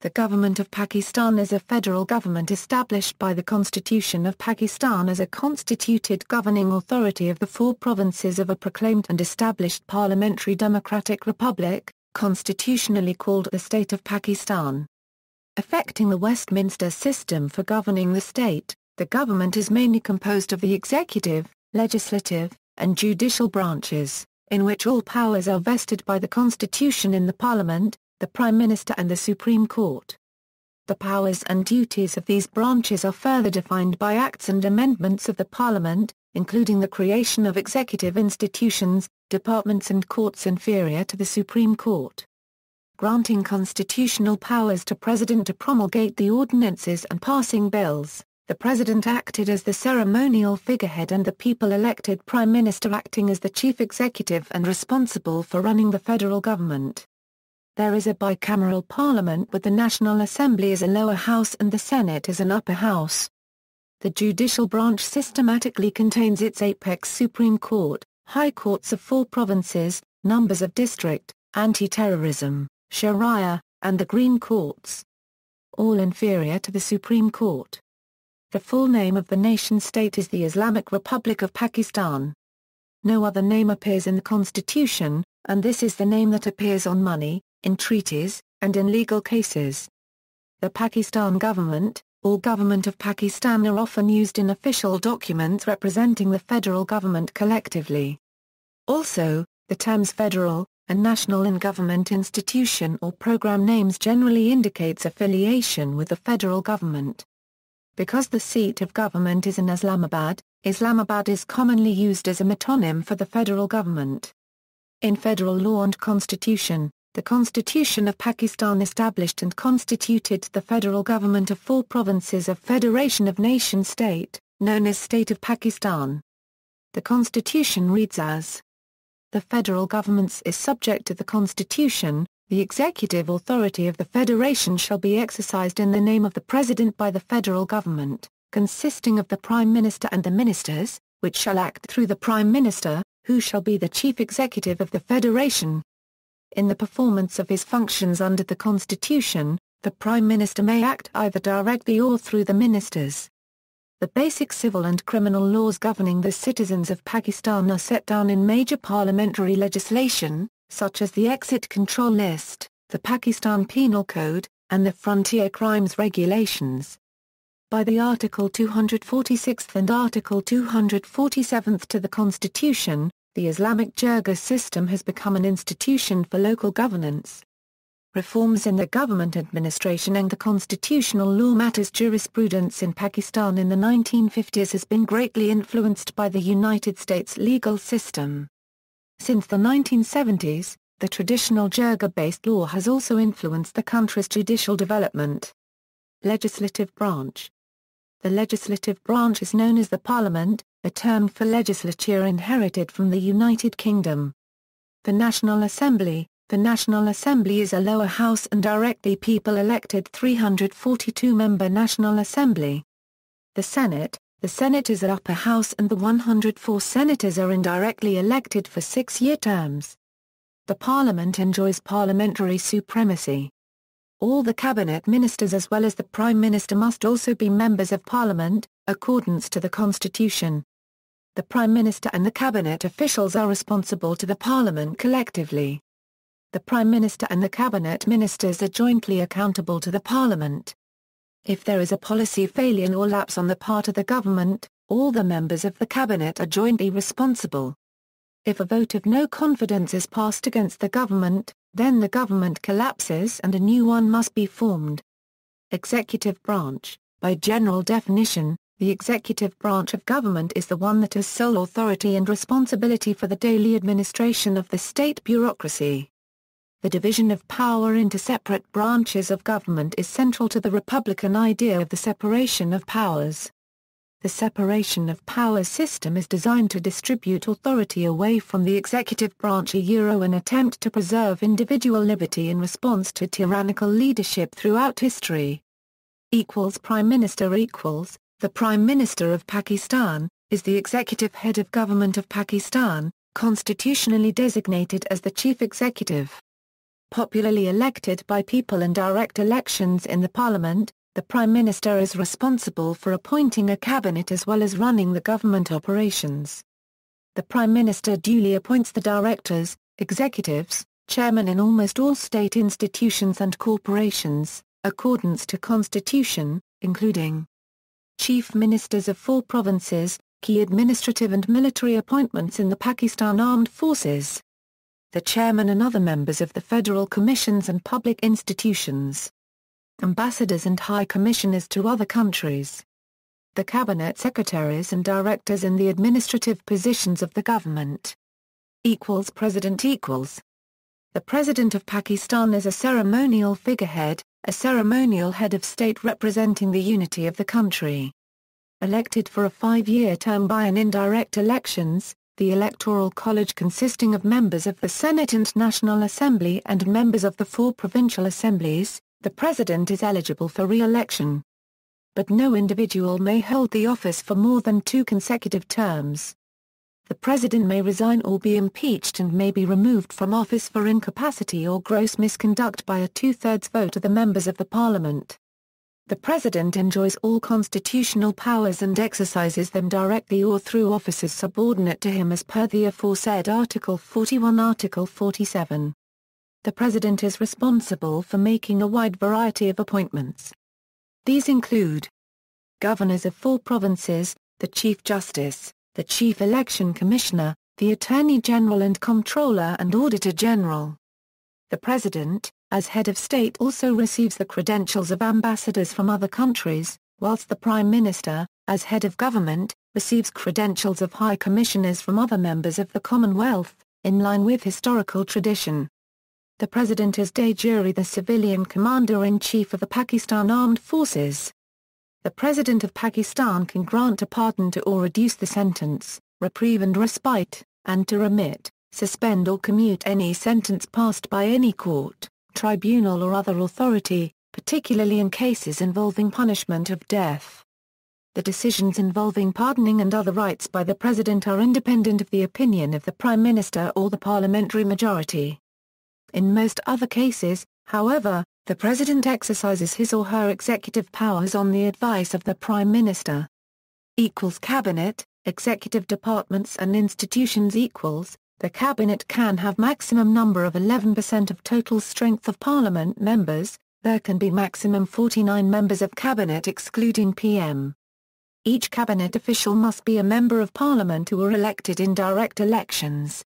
The Government of Pakistan is a federal government established by the Constitution of Pakistan as a constituted governing authority of the 4 provinces of a proclaimed and established parliamentary democratic republic, constitutionally called the State of Pakistan. Affecting the Westminster system for governing the state, the government is mainly composed of the executive, legislative, and judicial branches, in which all powers are vested by the Constitution in the Parliament, the Prime Minister and the Supreme Court. The powers and duties of these branches are further defined by acts and amendments of the Parliament, including the creation of executive institutions, departments and courts inferior to the Supreme Court. Granting constitutional powers to President to promulgate the ordinances and passing bills, the President acted as the ceremonial figurehead and the people-elected Prime Minister acting as the chief executive and responsible for running the federal government. There is a bicameral parliament with the National Assembly as a lower house and the Senate as an upper house. The judicial branch systematically contains its apex Supreme Court, high courts of 4 provinces, numbers of district, anti-terrorism, Sharia, and the Green Courts. All inferior to the Supreme Court. The full name of the nation-state is the Islamic Republic of Pakistan. No other name appears in the Constitution, and this is the name that appears on money, in treaties, and in legal cases. The Pakistan government, or Government of Pakistan are often used in official documents representing the federal government collectively. Also, the terms federal, and national in government institution or program names generally indicates affiliation with the federal government. Because the seat of government is in Islamabad, Islamabad is commonly used as a metonym for the federal government. In federal law and constitution, the Constitution of Pakistan established and constituted the federal government of 4 provinces of Federation of Nation-State, known as State of Pakistan. The Constitution reads as: the federal government is subject to the Constitution, the executive authority of the Federation shall be exercised in the name of the President by the federal government, consisting of the Prime Minister and the Ministers, which shall act through the Prime Minister, who shall be the chief executive of the Federation. In the performance of his functions under the Constitution, the Prime Minister may act either directly or through the ministers. The basic civil and criminal laws governing the citizens of Pakistan are set down in major parliamentary legislation, such as the Exit Control List, the Pakistan Penal Code, and the Frontier Crimes Regulations. By the Article 246 and Article 247 to the Constitution, the Islamic Jirga system has become an institution for local governance. Reforms in the government administration and the constitutional law matters jurisprudence in Pakistan in the 1950s has been greatly influenced by the United States legal system. Since the 1970s, the traditional Jirga-based law has also influenced the country's judicial development. Legislative branch. The legislative branch is known as the Parliament, a term for legislature inherited from the United Kingdom. The National Assembly. The National Assembly is a lower house and directly people-elected 342-member National Assembly. The Senate. The Senate is an upper house and the 104 senators are indirectly elected for 6-year terms. The Parliament enjoys parliamentary supremacy. All the cabinet ministers as well as the Prime Minister must also be members of Parliament, accordance to the Constitution. The Prime Minister and the cabinet officials are responsible to the Parliament collectively. The Prime Minister and the cabinet ministers are jointly accountable to the Parliament. If there is a policy failure or lapse on the part of the government, all the members of the cabinet are jointly responsible. If a vote of no confidence is passed against the government, then the government collapses and a new one must be formed. Executive branch. By general definition, the executive branch of government is the one that has sole authority and responsibility for the daily administration of the state bureaucracy. The division of power into separate branches of government is central to the republican idea of the separation of powers. The separation of powers system is designed to distribute authority away from the executive branch an attempt to preserve individual liberty in response to tyrannical leadership throughout history. Prime Minister. The Prime Minister of Pakistan is the executive head of government of Pakistan, constitutionally designated as the chief executive. popularly elected by people in direct elections in the Parliament. The Prime Minister is responsible for appointing a cabinet as well as running the government operations. The Prime Minister duly appoints the directors, executives, chairmen in almost all state institutions and corporations, accordance to Constitution, including Chief Ministers of 4 provinces, key administrative and military appointments in the Pakistan Armed Forces, the chairman and other members of the federal commissions and public institutions, ambassadors and high commissioners to other countries, the cabinet secretaries and directors in the administrative positions of the government. President. The President of Pakistan is a ceremonial figurehead, a ceremonial head of state representing the unity of the country. Elected for a 5-year term by an indirect elections, the Electoral College consisting of members of the Senate and National Assembly and members of the 4 provincial assemblies, the President is eligible for re-election. But no individual may hold the office for more than 2 consecutive terms. The President may resign or be impeached and may be removed from office for incapacity or gross misconduct by a 2/3 vote of the members of the Parliament. The President enjoys all constitutional powers and exercises them directly or through officers subordinate to him as per the aforesaid Article 41. Article 47. The President is responsible for making a wide variety of appointments. These include governors of 4 provinces, the Chief Justice, the Chief Election Commissioner, the Attorney General and Comptroller and Auditor General. The President, as head of state, also receives the credentials of ambassadors from other countries, whilst the Prime Minister, as head of government, receives credentials of high commissioners from other members of the Commonwealth, in line with historical tradition. The President is de jure the civilian commander-in-chief of the Pakistan Armed Forces. The President of Pakistan can grant a pardon to or reduce the sentence, reprieve and respite, and to remit, suspend or commute any sentence passed by any court, tribunal or other authority, particularly in cases involving punishment of death. The decisions involving pardoning and other rights by the President are independent of the opinion of the Prime Minister or the parliamentary majority. In most other cases, however, the President exercises his or her executive powers on the advice of the Prime Minister. Cabinet, executive departments and institutions. The Cabinet can have maximum number of 11% of total strength of Parliament members. There can be maximum 49 members of Cabinet excluding PM. Each Cabinet official must be a Member of Parliament who are elected in direct elections.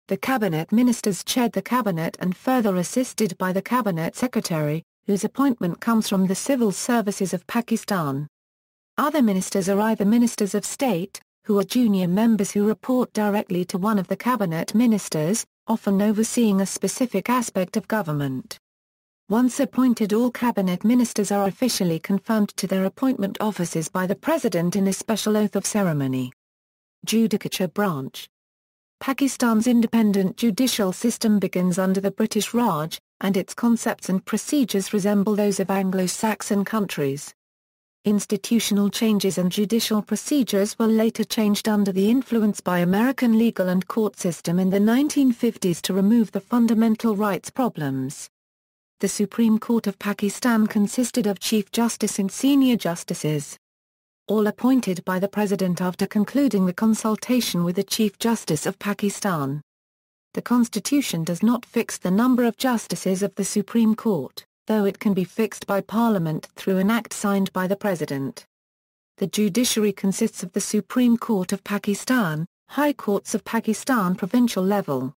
The Cabinet Ministers chaired the Cabinet and further assisted by the Cabinet Secretary, whose appointment comes from the civil services of Pakistan. Other ministers are either Ministers of State, who are junior members who report directly to one of the Cabinet Ministers, often overseeing a specific aspect of government. Once appointed, all Cabinet Ministers are officially confirmed to their appointment offices by the President in a special oath of ceremony. Judicature Branch. Pakistan's independent judicial system begins under the British Raj, and its concepts and procedures resemble those of Anglo-Saxon countries. Institutional changes and judicial procedures were later changed under the influence by American legal and court system in the 1950s to remove the fundamental rights problems. The Supreme Court of Pakistan consisted of Chief Justice and senior justices, all appointed by the President after concluding the consultation with the Chief Justice of Pakistan. The Constitution does not fix the number of justices of the Supreme Court, though it can be fixed by Parliament through an act signed by the President. The Judiciary consists of the Supreme Court of Pakistan, High Courts of Pakistan provincial level,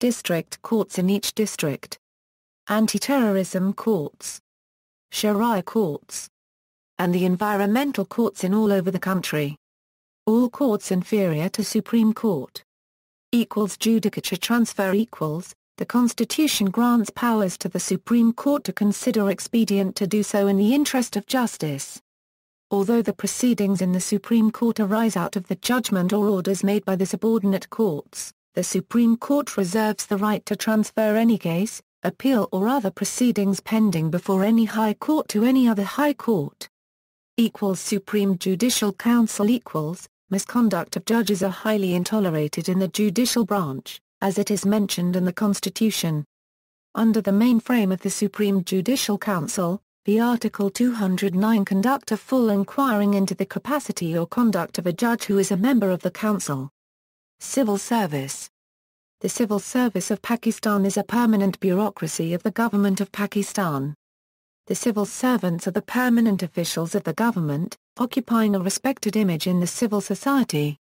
district courts in each district, anti-terrorism courts, Sharia courts, and the environmental courts in all over the country. All courts inferior to Supreme Court. Judicature transfer. The Constitution grants powers to the Supreme Court to consider expedient to do so in the interest of justice. Although the proceedings in the Supreme Court arise out of the judgment or orders made by the subordinate courts, the Supreme Court reserves the right to transfer any case, appeal or other proceedings pending before any high court to any other high court. Supreme Judicial Council. Misconduct of judges are highly intolerated in the judicial branch, as it is mentioned in the Constitution. Under the main frame of the Supreme Judicial Council, the Article 209 conduct a full inquiring into the capacity or conduct of a judge who is a member of the council. Civil service. The civil service of Pakistan is a permanent bureaucracy of the government of Pakistan. The civil servants are the permanent officials of the government, occupying a respected image in the civil society.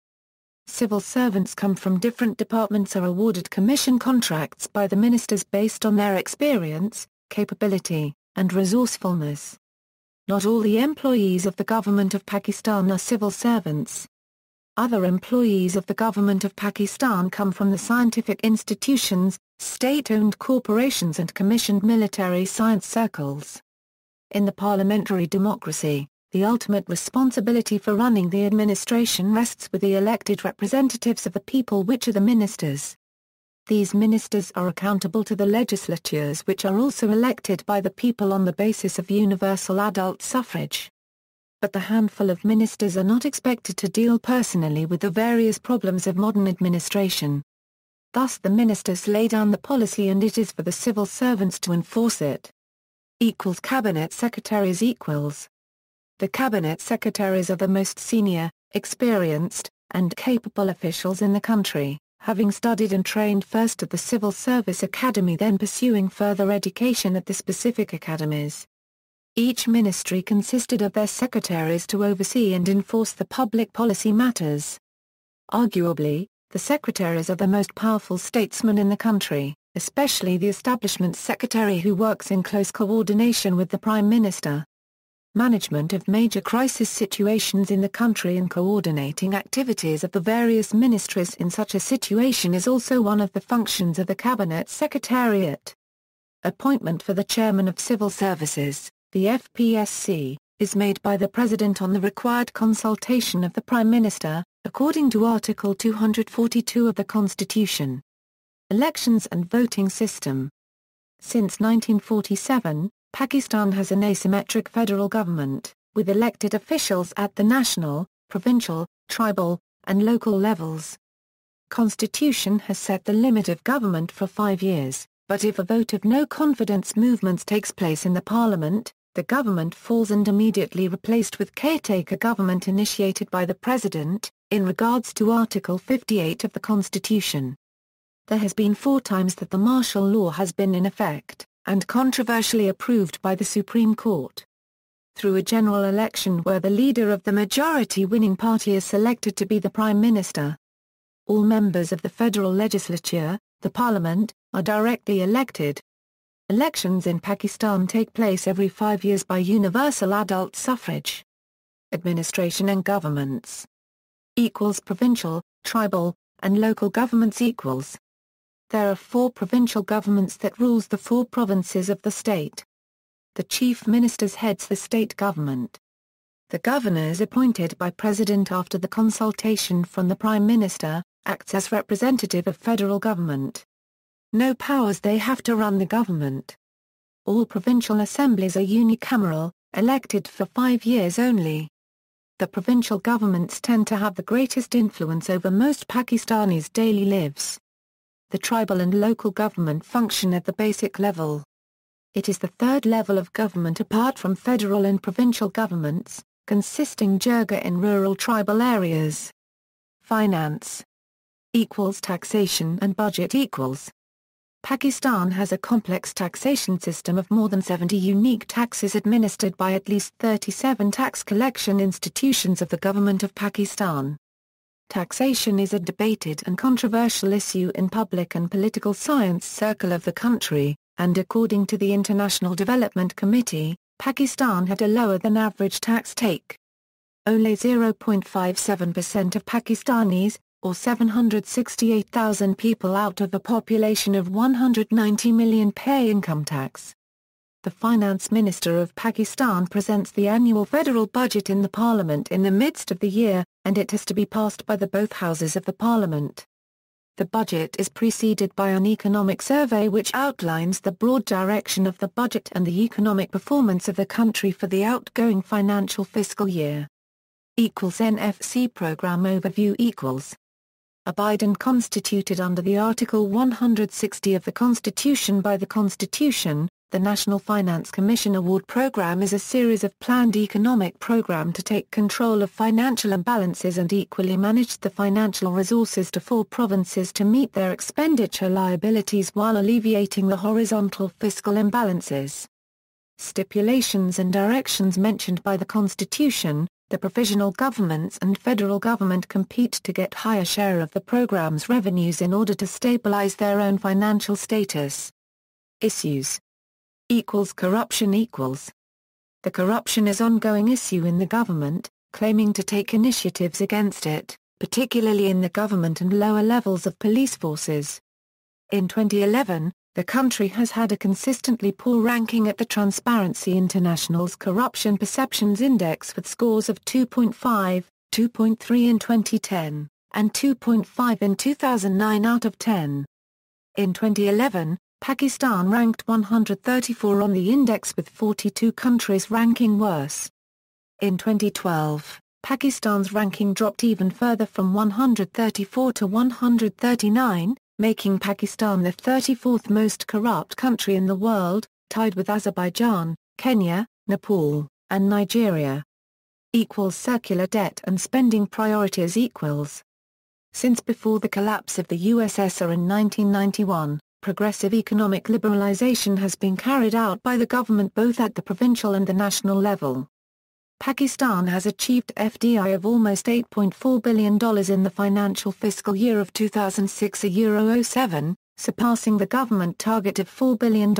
Civil servants come from different departments, are awarded commission contracts by the ministers based on their experience, capability, and resourcefulness. Not all the employees of the government of Pakistan are civil servants. Other employees of the government of Pakistan come from the scientific institutions, state-owned corporations and commissioned military science circles. In the parliamentary democracy, the ultimate responsibility for running the administration rests with the elected representatives of the people, which are the ministers. These ministers are accountable to the legislatures, which are also elected by the people on the basis of universal adult suffrage. But the handful of ministers are not expected to deal personally with the various problems of modern administration. Thus the ministers lay down the policy and it is for the civil servants to enforce it. Cabinet secretaries. The cabinet secretaries are the most senior, experienced, and capable officials in the country, having studied and trained first at the Civil Service Academy, then pursuing further education at the specific academies. Each ministry consisted of their secretaries to oversee and enforce the public policy matters. Arguably, the secretaries are the most powerful statesmen in the country, especially the establishment secretary, who works in close coordination with the Prime Minister. Management of major crisis situations in the country and coordinating activities of the various ministries in such a situation is also one of the functions of the Cabinet Secretariat. Appointment for the Chairman of Civil Services, the FPSC, is made by the President on the required consultation of the Prime Minister, according to Article 242 of the Constitution. Elections and voting system. Since 1947, Pakistan has an asymmetric federal government, with elected officials at the national, provincial, tribal, and local levels. Constitution has set the limit of government for 5 years, but if a vote of no confidence movements takes place in the parliament, the government falls and immediately replaced with caretaker government initiated by the President, in regards to Article 58 of the Constitution. There has been 4 times that the martial law has been in effect, and controversially approved by the Supreme Court. Through a general election where the leader of the majority-winning party is selected to be the Prime Minister. All members of the federal legislature, the Parliament, are directly elected. Elections in Pakistan take place every 5 years by universal adult suffrage. Administration and governments. Provincial, tribal, and local governments. There are 4 provincial governments that rules the 4 provinces of the state. The Chief Minister heads the state government. The governor is appointed by President after the consultation from the Prime Minister, acts as representative of federal government. No powers, they have to run the government. All provincial assemblies are unicameral, elected for 5 years only. The provincial governments tend to have the greatest influence over most Pakistanis' daily lives. The tribal and local government function at the basic level. It is the 3rd level of government apart from federal and provincial governments, consisting jirga in rural tribal areas. Finance. Taxation and budget. Pakistan has a complex taxation system of more than 70 unique taxes administered by at least 37 tax collection institutions of the government of Pakistan. Taxation is a debated and controversial issue in public and political science circle of the country, and according to the International Development Committee, Pakistan had a lower than average tax take. Only 0.57% of Pakistanis, or 768,000 people out of a population of 190 million, pay income tax. The Finance Minister of Pakistan presents the annual federal budget in the Parliament in the midst of the year, and it has to be passed by both houses of the Parliament. The budget is preceded by an economic survey which outlines the broad direction of the budget and the economic performance of the country for the outgoing financial fiscal year. NFC Program Overview. abide and constituted under the Article 160 of the Constitution by the Constitution. The National Finance Commission Award Program is a series of planned economic program to take control of financial imbalances and equally manage the financial resources to 4 provinces to meet their expenditure liabilities while alleviating the horizontal fiscal imbalances. Stipulations and directions mentioned by the Constitution. The provisional governments and federal government compete to get higher share of the program's revenues in order to stabilize their own financial status. Issues. Corruption equals. The corruption is an ongoing issue in the government, claiming to take initiatives against it, particularly in the government and lower levels of police forces. In 2011, the country has had a consistently poor ranking at the Transparency International's Corruption Perceptions Index with scores of 2.5, 2.3 in 2010, and 2.5 in 2009 out of 10. In 2011, Pakistan ranked 134 on the index with 42 countries ranking worse. In 2012, Pakistan's ranking dropped even further from 134 to 139, making Pakistan the 34th most corrupt country in the world, tied with Azerbaijan, Kenya, Nepal, and Nigeria. Circular debt and spending priorities equals. Since before the collapse of the USSR in 1991, progressive economic liberalization has been carried out by the government both at the provincial and the national level. Pakistan has achieved FDI of almost $8.4 billion in the financial fiscal year of 2006-07, surpassing the government target of $4 billion.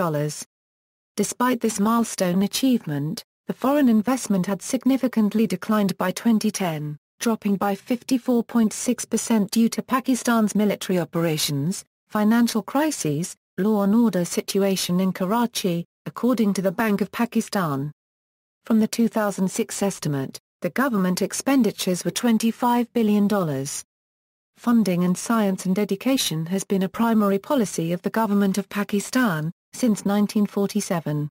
Despite this milestone achievement, the foreign investment had significantly declined by 2010, dropping by 54.6% due to Pakistan's military operations, financial crises, law and order situation in Karachi, according to the Bank of Pakistan. From the 2006 estimate, the government expenditures were $25 billion. Funding in science and education has been a primary policy of the government of Pakistan since 1947.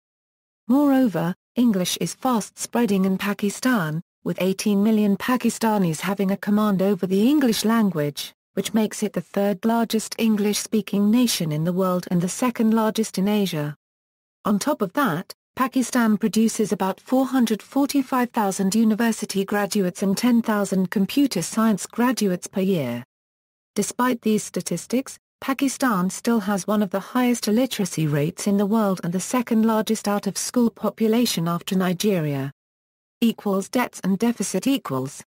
Moreover, English is fast spreading in Pakistan, with 18 million Pakistanis having a command over the English language, which makes it the third largest English-speaking nation in the world and the second largest in Asia. On top of that, Pakistan produces about 445,000 university graduates and 10,000 computer science graduates per year. Despite these statistics, Pakistan still has one of the highest illiteracy rates in the world and the second largest out-of-school population after Nigeria. Debts and deficit equals.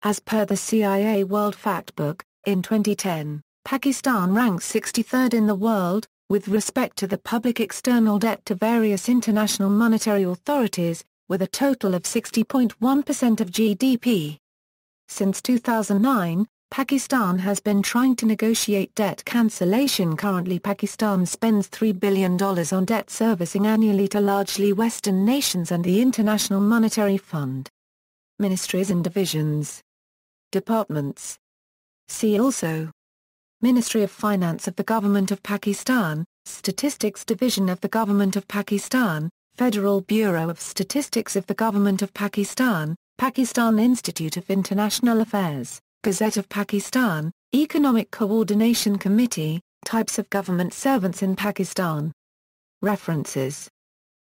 As per the CIA World Factbook, in 2010, Pakistan ranks 63rd in the world, with respect to the public external debt to various international monetary authorities, with a total of 60.1% of GDP. Since 2009, Pakistan has been trying to negotiate debt cancellation. Currently Pakistan spends $3 billion on debt servicing annually to largely Western nations and the International Monetary Fund. Ministries and divisions. Departments. See also: Ministry of Finance of the Government of Pakistan, Statistics Division of the Government of Pakistan, Federal Bureau of Statistics of the Government of Pakistan, Pakistan Institute of International Affairs, Gazette of Pakistan, Economic Coordination Committee, Types of Government Servants in Pakistan. References.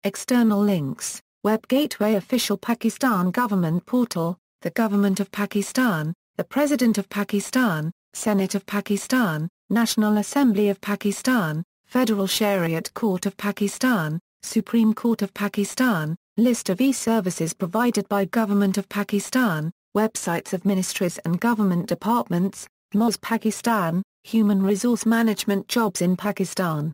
External links: Web Gateway, Official Pakistan Government Portal, The Government of Pakistan, The President of Pakistan, Senate of Pakistan, National Assembly of Pakistan, Federal Shariat Court of Pakistan, Supreme Court of Pakistan, List of e-services provided by Government of Pakistan, Websites of Ministries and Government Departments, MOS Pakistan, Human Resource Management Jobs in Pakistan.